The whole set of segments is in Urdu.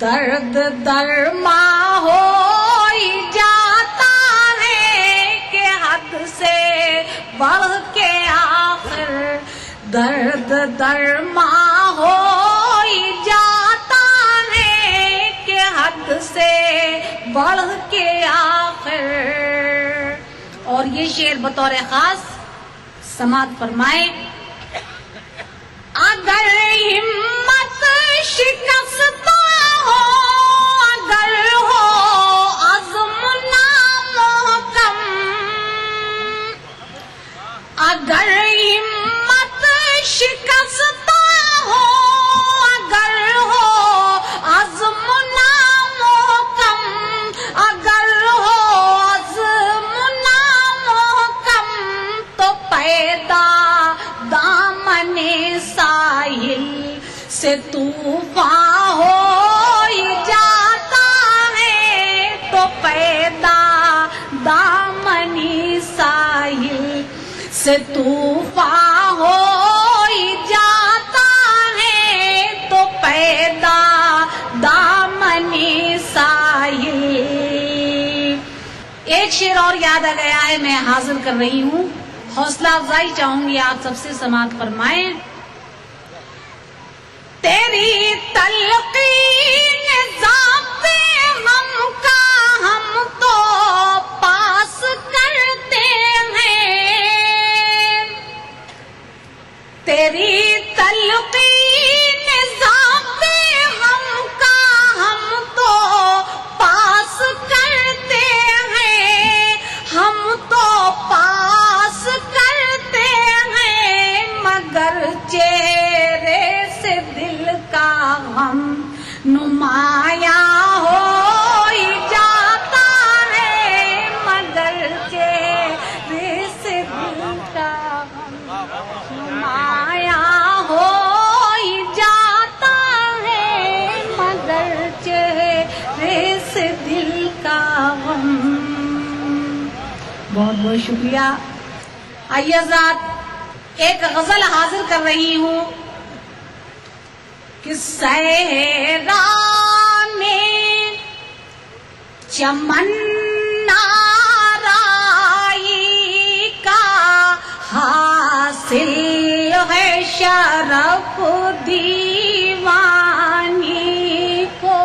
درد درما ہو جاتا ہے کہ حد سے بڑھ کے آخر درد درما ہو جاتا ہے کہ حد سے بڑھ کے آخر. اور یہ شعر بطور خاص سماعت فرمائے. اگر ہمت شکستہ ہو اگر ہو عزم نامحکم اگر ہمت شکستہ ہو اگر ہو عزم نامحکم اگر ہو عزم نامحکم تو پیدا دامن ساحل سے طوفان ہو جاتا ہے تو پیدا دامنی ساحل سے طوفان ہو جاتا ہے تو پیدا دامنی ساحل. ایک شعر اور یاد آ گیا ہے، میں حاضر کر رہی ہوں، حوصلہ افزائی چاہوں گی آپ سب سے سماعت فرمائیں. تیری تلقین ضابط غم کا ہم تو پاس کرتے ہیں تیری تلقین ضابط غم کا ہم تو پاس کرتے ہیں ہم تو پاس کرتے ہیں مگر چہرے سے دل کا غم نمایاں ہو جاتا ہے مگر چہرے سے دل کا غم نمایاں ہو جاتا ہے مگر چہرے سے دل کا غم. بہت بہت شکریہ. آئیے حضرات ایک غزل حاضر کر رہی ہوں کہ صحرا میں چمن آرائی کا حاصل ہے شرف دیوانی کو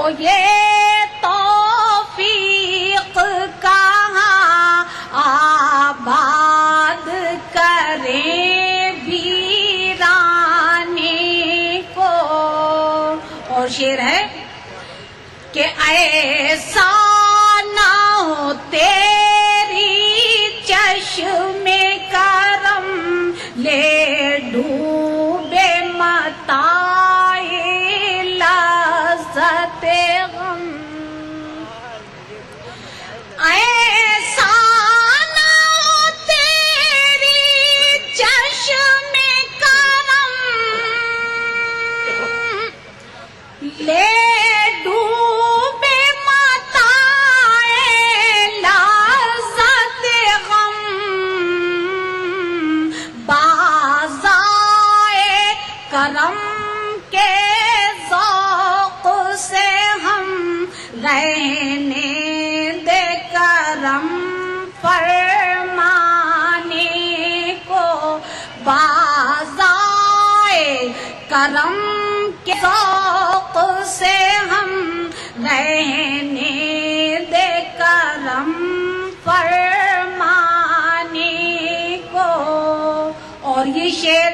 یہ توفیق کہاں آباد کریں ویرانے کو. اور شعر ہے کہ ایسا نہ ہو تیری چشم کرم لے ڈوبے متاع لذت غم. ایسا نہ ہو تیری چشم کرم لے ڈوبے متاع لذت غم. بازائے کرم کے ذوق سے ہم رہنے دے کرم فرمانے کو. بازائے کرم کے ذوق سے ہم رہنے دے کرم فرمانے کو. اور یہ شعر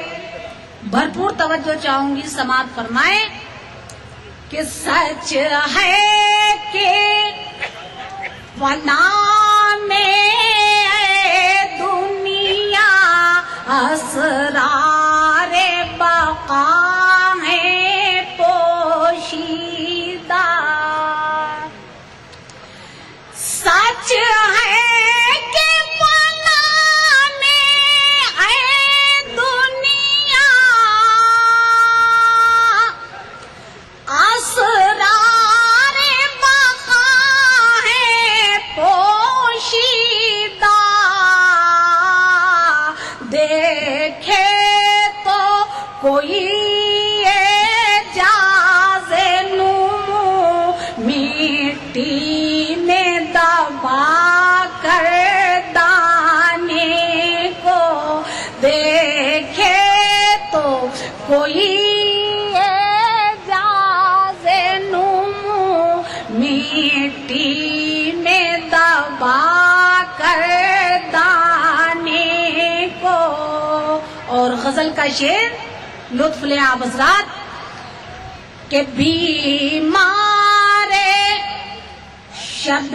بھرپور توجہ چاہوں گی، سماعت فرمائیں کہ سچ ہے کہ فنا کوئی اعجاز نمو مٹی میں دبا کر دانے کو دیکھے تو کوئی اعجاز نمو مٹی میں دبا کر دانے کو. اور غزل کا شعر لطف لیں آپ حضرات کہ بیمار شب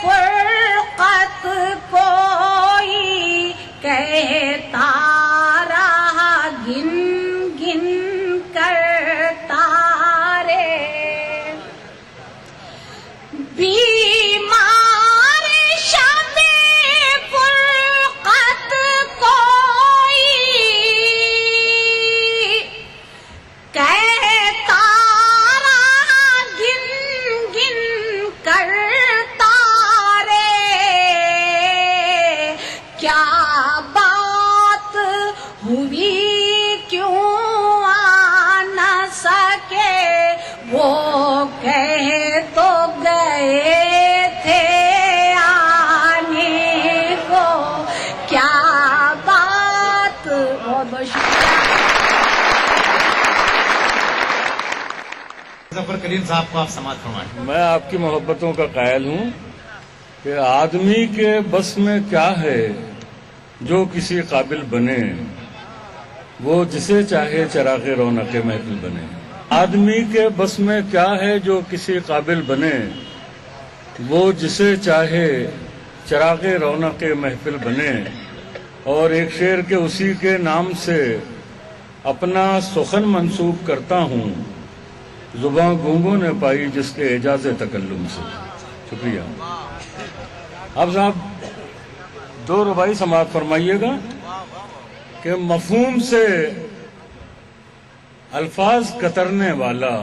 فرقت کوئی کہتا رہا گن گن کر تارے. بیمار شب فرقت کوئی کہتا رہا گن گن کر تارے. کیا بات ہوئی کیوں آ نہ سکے وہ کہہ تو گئے تھے آنے کو. کیا بات. بہت بہت شکریہ. ظفر کریم صاحب کو آپ سماعت فرمائیں. میں آپ کی محبتوں کا قائل ہوں کہ آدمی کے بس میں کیا ہے جو کسی قابل بنے وہ جسے چاہے چراغ رونق محفل بنے. آدمی کے بس میں کیا ہے جو کسی قابل بنے وہ جسے چاہے چراغ رونق محفل بنے. اور ایک شعر کے اسی کے نام سے اپنا سخن منسوب کرتا ہوں زباں گونگوں نے پائی جس کے اعجاز تکلم سے. شکریہ. اب صاحب دو ربائی سماعت فرمائیے گا کہ مفہوم سے الفاظ کترنے والا،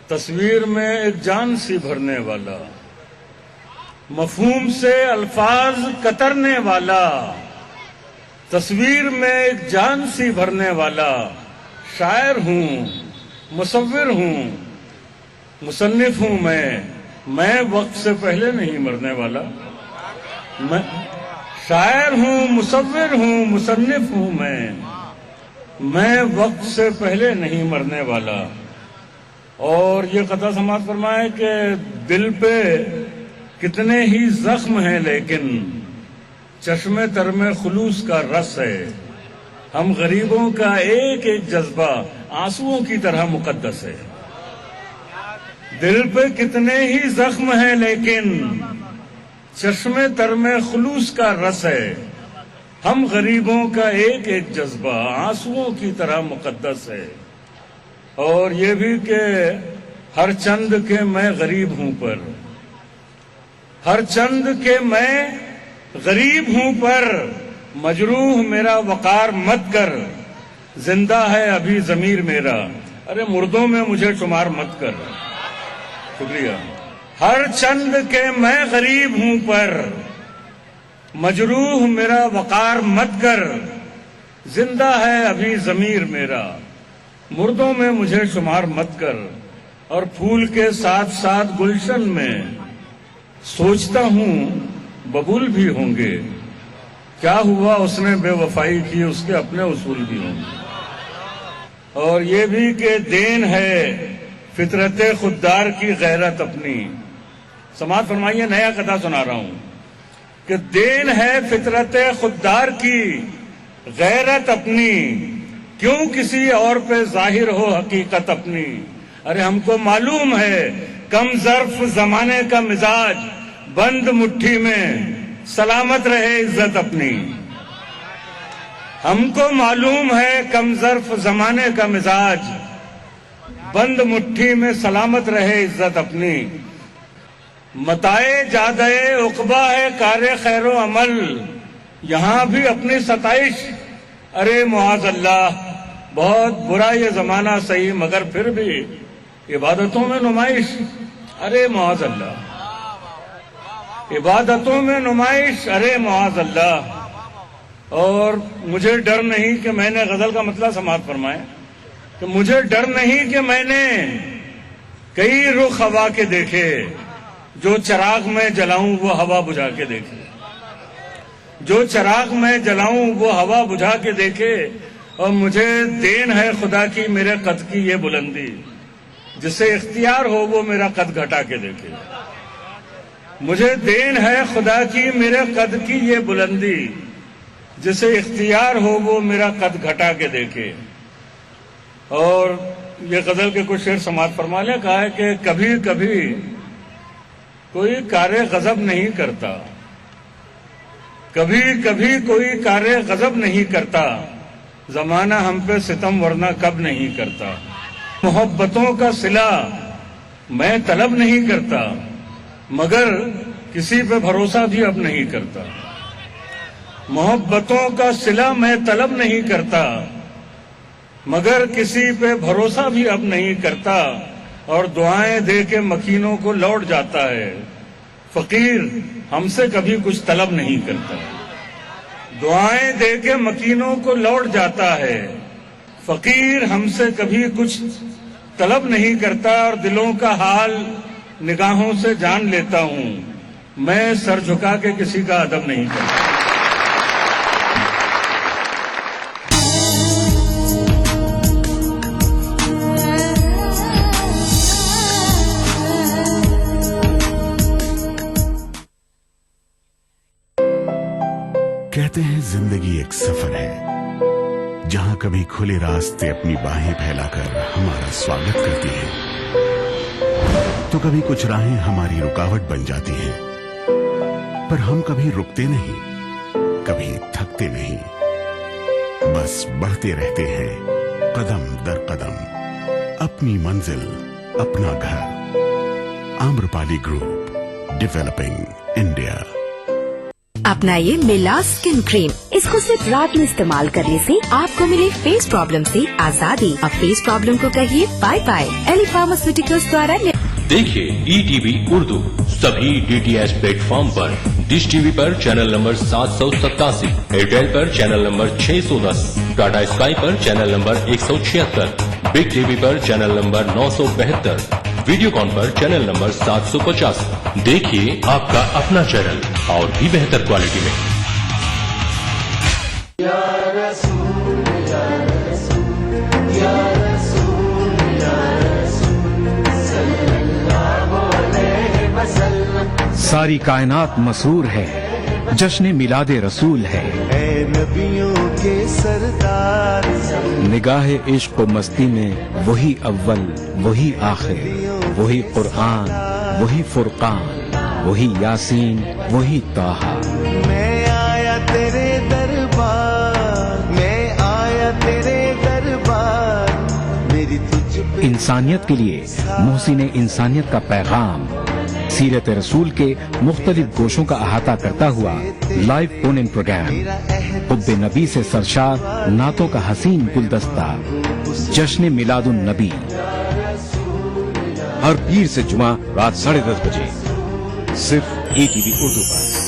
تصویر میں ایک جان سی بھرنے والا، مفہوم سے الفاظ کترنے والا، تصویر میں ایک جان سی بھرنے والا شاعر ہوں، مصور ہوں، مصنف ہوں. میں وقت سے پہلے نہیں مرنے والا. میں شاعر ہوں، مصور ہوں، مصنف ہوں. میں وقت سے پہلے نہیں مرنے والا. اور یہ قطعہ سماعت فرمائے کہ دل پہ کتنے ہی زخم ہیں لیکن چشم تر میں خلوص کا رس ہے. ہم غریبوں کا ایک ایک جذبہ آنسوؤں کی طرح مقدس ہے. دل پہ کتنے ہی زخم ہیں لیکن چشم تر میں خلوص کا رس ہے. ہم غریبوں کا ایک ایک جذبہ آنسوؤں کی طرح مقدس ہے. اور یہ بھی کہ ہر چند کے میں غریب ہوں پر، ہر چند کے میں غریب ہوں پر مجروح میرا وقار مت کر، زندہ ہے ابھی ضمیر میرا، ارے مردوں میں مجھے شمار مت کر. شکریہ. ہر چند کے میں غریب ہوں پر مجروح میرا وقار مت کر، زندہ ہے ابھی ضمیر میرا، مردوں میں مجھے شمار مت کر. اور پھول کے ساتھ ساتھ گلشن میں سوچتا ہوں ببول بھی ہوں گے، کیا ہوا اس نے بے وفائی کی، اس کے اپنے اصول بھی ہوں گے. اور یہ بھی کہ دین ہے فطرت خوددار کی غیرت اپنی. سماعت فرمائیے، نیا قطعہ سنا رہا ہوں کہ دین ہے فطرت خوددار کی غیرت اپنی، کیوں کسی اور پہ ظاہر ہو حقیقت اپنی. ارے ہم کو معلوم ہے کم ظرف زمانے کا مزاج، بند مٹھی میں سلامت رہے عزت اپنی. ہم کو معلوم ہے کم ظرف زمانے کا مزاج، بند مٹھی میں سلامت رہے عزت اپنی. متائے جادے عقبہ ہے کار خیر و عمل، یہاں بھی اپنی ستائش. ارے معاذ اللہ بہت برا یہ زمانہ صحیح مگر پھر بھی عبادتوں میں نمائش. ارے معاذ اللہ عبادتوں میں نمائش. ارے معاذ اللہ اور مجھے ڈر نہیں کہ میں نے غزل کا مطلب سماعت فرمائے کہ مجھے ڈر نہیں کہ میں نے کئی رخ ہوا کے دیکھے، جو چراغ میں جلاؤں وہ ہوا بجھا کے دیکھے، جو چراغ میں جلاؤں وہ ہوا بجھا کے دیکھے، اور مجھے دین ہے خدا کی میرے قد کی یہ بلندی، جسے اختیار ہو وہ میرا قد گھٹا کے دیکھے۔ مجھے دین ہے خدا کی میرے قد کی یہ بلندی، جسے اختیار ہو وہ میرا قد گھٹا کے دیکھے۔ اور یہ غزل کے کچھ شعر سماعت فرما لیں۔ کہا ہے کہ کبھی کبھی کوئی کار غضب نہیں کرتا، کبھی کبھی کوئی کار غضب نہیں کرتا، زمانہ ہم پہ ستم ورنہ کب نہیں کرتا۔ محبتوں کا صلہ میں طلب نہیں کرتا، مگر کسی پہ بھروسہ بھی اب نہیں کرتا۔ محبتوں کا صلہ میں طلب نہیں کرتا، مگر کسی پہ بھروسہ بھی اب نہیں کرتا، اور دعائیں دے کے مکینوں کو لوٹ جاتا ہے، فقیر ہم سے کبھی کچھ طلب نہیں کرتا۔ دعائیں دے کے مکینوں کو لوٹ جاتا ہے، فقیر ہم سے کبھی کچھ طلب نہیں کرتا، اور دلوں کا حال نگاہوں سے جان لیتا ہوں، میں سر جھکا کے کسی کا ادب نہیں کرتا۔ کہتے ہیں زندگی ایک سفر ہے جہاں کبھی کھلے راستے اپنی باہیں پھیلا کر ہمارا سواگت کرتی ہیں، تو کبھی کچھ راہیں ہماری رکاوٹ بن جاتی ہیں، پر ہم کبھی رکتے نہیں، کبھی تھکتے نہیں، بس بڑھتے رہتے ہیں قدم در قدم، اپنی منزل اپنا گھر۔ آمرپالی گروپ، ڈیولپنگ انڈیا۔ اپنائیے میلا اسکن کریم۔ اس کو صرف رات میں استعمال کرنے سے آپ کو ملے فیس پرابلم سے آزادی۔ اب فیس پرابلم کو کہیے بائے بائے۔ ایلی فارماسیوٹیکلز دوارا دیکھیے ETV اردو سبھی DTH پلیٹ فارم پر، ڈش ٹی وی پر چینل نمبر 787، ایئرٹیل پر چینل نمبر 610، ٹاٹا اسکائی پر channel number 176، big TV پر چینل نمبر 972، ویڈیو کان پر چینل نمبر 750۔ دیکھیے آپ کا اپنا چینل اور بھی بہتر کوالٹی میں۔ ساری کائنات مسرور ہے، جشن میلاد رسول ہے، اے نبیوں کے سردار، نگاہ عشق و مستی میں وہی اول وہی آخر، وہی قرآن وہی فرقان، وہی یاسین وہی طٰہٰ۔ میں آیا تیرے دربار، میں آیا تیرے دربار، میری تجھ پہ انسانیت کے لیے محسن انسانیت کا پیغام، سیرت رسول کے مختلف گوشوں کا احاطہ کرتا ہوا لائیو فون ان پروگرام، حب نبی سے سرشار نعتوں کا حسین گلدستہ، جشن میلاد النبی، ہر پیر سے جمعہ رات 10:30 بجے، صرف ETV اردو پر۔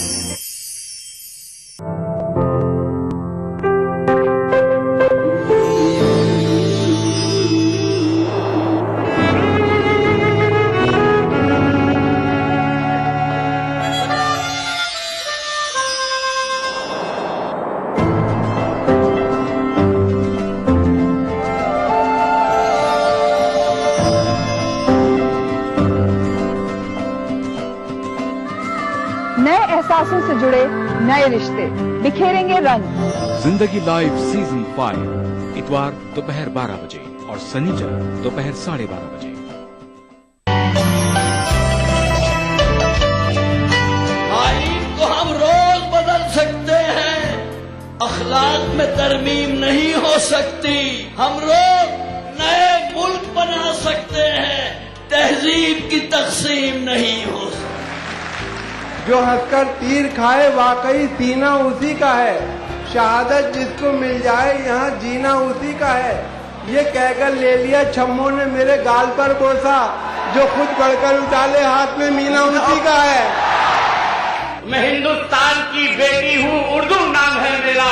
نئے احساسوں سے جڑے نئے رشتے بکھیریں گے رنگ۔ زندگی لائیو سیزن 5 اتوار دوپہر 12 بجے اور سنیچر دوپہر 12:30 بجے۔ آئین کو ہم روز بدل سکتے ہیں، اخلاق میں ترمیم نہیں ہو سکتی۔ ہم روز نئے ملک بنا سکتے ہیں، تہذیب کی تقسیم نہیں ہو سکتی۔ جو ہنس کر تیر کھائے واقعی سینہ اسی کا ہے، شہادت جس کو مل جائے یہاں جینا اسی کا ہے۔ یہ کہہ کر لے لیا چھموں نے میرے گال پر بوسا، جو خود بڑھ کر اٹھالے ہاتھ میں مینا اسی کا ہے۔ میں ہندوستان کی بیٹی ہوں، اردو نام ہے میرا،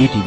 ETV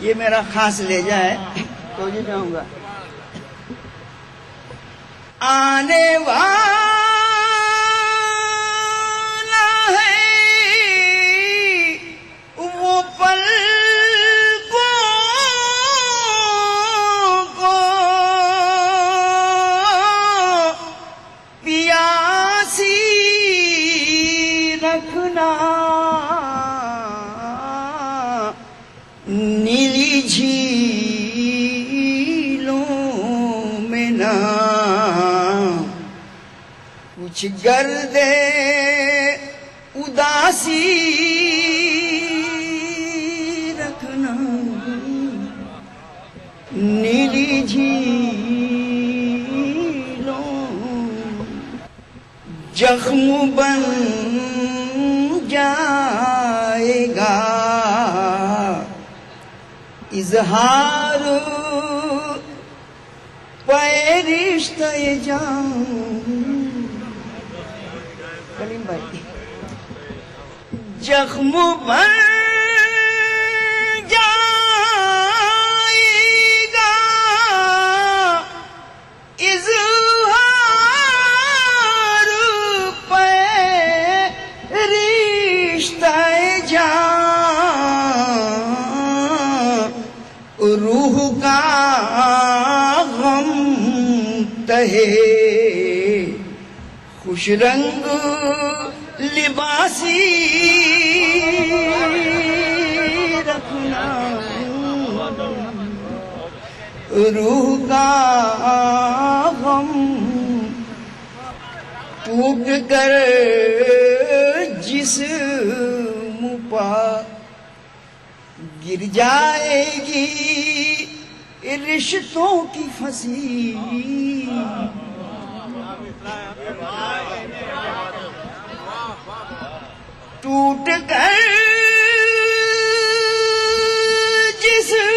یہ میرا خاص لہجہ ہے تو یہ جاؤں گا. آنے والا ہے وہ پل کو پیاسی رکھنا نیلی جھیلوں میں نہ کچھ گرد اداسی رکھنا نیلی جھیلوں زخم بن جائے گا اظہار پیرشتہ جان. کلیم بھائی زخم بن جائے گا اظہار پیرشتہ جان. روح کا غم تہے خوش رنگ لباسی رکھنا روح کا غم ٹوٹ کر جسم پر گر جائے گی رشتوں کی پھنسی. ٹوٹ کر جسم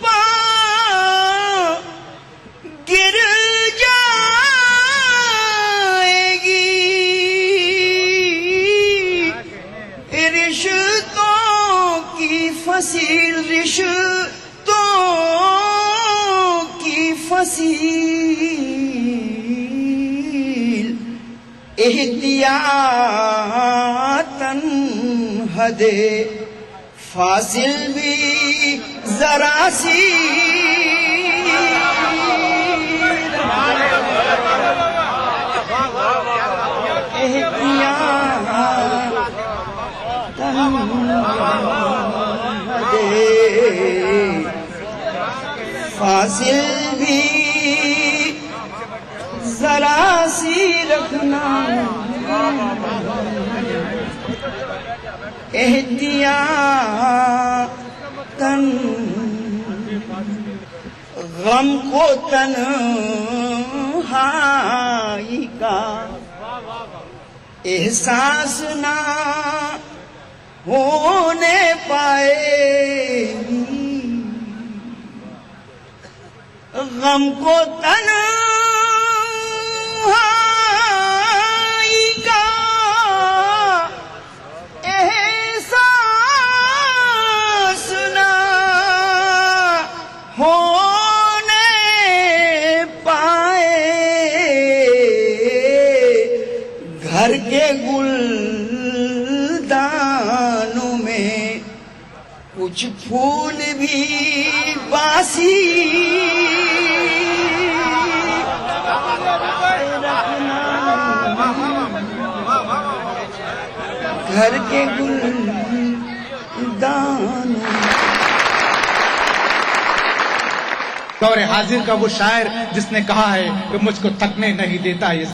پر گر جائے گی رشتوں کی فصیل رشتوں کی فصیل احتیاطاً حد فاصل بھی ذرا سی فاصل بھی ذرا سی رکھنا احتیاطاً. غم کو تنہائی کا احساس نہ ہونے پائے. غم کو تنہائی کا احساس نہ ہونے پائے. گھر کے گلدانوں میں کچھ پھول بھی باسی گھر کے گلدان. دور حاضر کا وہ شاعر جس نے کہا ہے کہ مجھ کو تھکنے نہیں دیتا یہ